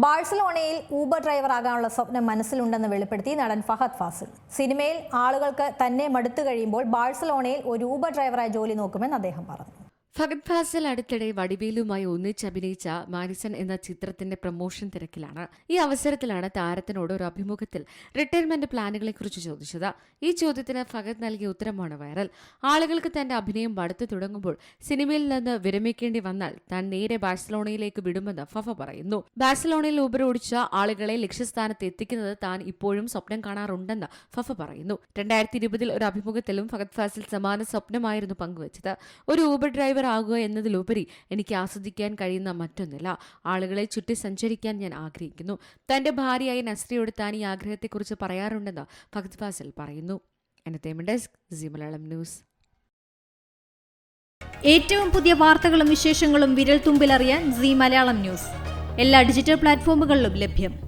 ബാഴ്സലോണയിൽ Uber driver ആകാനുള്ള സ്വപ്നം മനസ്സിലുണ്ടെന്ന് വെളിപ്പെടുത്തി നടൻ ഫഹദ് ഫാസിൽ. സിനിമയിൽ ആളുകൾക്ക് തന്നെ മടുത്തു കഴിയുമ്പോൾ ബാഴ്സലോണയിൽ ഒരു ഊബർ ഡ്രൈവറായി ജോലി നോക്കുമെന്ന് അദ്ദേഹം പറഞ്ഞു. ഫഹദ് ഫാസിൽ അടുത്തിടെ വടിവേലുമായി ഒന്നിച്ചഭിനയിച്ച മാരിസൺ എന്ന ചിത്രത്തിന്റെ പ്രൊമോഷൻ തിരക്കിലാണ്. ഈ അവസരത്തിലാണ് താരത്തിനോട് ഒരു അഭിമുഖത്തിൽ റിട്ടയർമെന്റ് പ്ലാനുകളെക്കുറിച്ച് ചോദിച്ചത്. ഈ ചോദ്യത്തിന് ഫഹദ് നൽകിയ ഉത്തരമാണ് വൈറൽ. ആളുകൾക്ക് തന്റെ അഭിനയം മടുത്തു തുടങ്ങുമ്പോൾ സിനിമയിൽ നിന്ന് വിരമിക്കേണ്ടി വന്നാൽ താൻ നേരെ ബാഴ്സലോണയിലേക്ക് വിടുമെന്ന് ഫഫ പറയുന്നു. ബാഴ്സലോണയിൽ ഊബർ ഓടിച്ച ആളുകളെ ലക്ഷ്യസ്ഥാനത്ത് എത്തിക്കുന്നത് താൻ ഇപ്പോഴും സ്വപ്നം കാണാറുണ്ടെന്ന് ഫഫ പറയുന്നു. 2020 ഒരു അഭിമുഖത്തിലും ഫഹദ് ഫാസിൽ സമാന സ്വപ്നമായിരുന്നു പങ്കുവച്ചത്. ഒരു ഊബർ ഡ്രൈവർ ആകുക എന്നതിലുപരി എനിക്ക് ആസ്വദിക്കാൻ കഴിയുന്ന മറ്റൊന്നില്ല. ആളുകളെ ചുറ്റി സഞ്ചരിക്കാൻ ഞാൻ ആഗ്രഹിക്കുന്നു. തന്റെ ഭാര്യയായ നസ്രിയോട് താൻ ഈ ആഗ്രഹത്തെക്കുറിച്ച് പറയാറുണ്ടെന്ന് ഫഹദ് ഫാസിൽ പറയുന്നു. Entertainment desk, Zee Malayalam news. ഏറ്റവും പുതിയ വാർത്തകളും വിശേഷങ്ങളും വിരൽ തുമ്പിലറിയാൻ സീ മലയാളം ന്യൂസ് എല്ലാ ഡിജിറ്റൽ പ്ലാറ്റ്ഫോമുകളിലും ലഭ്യം.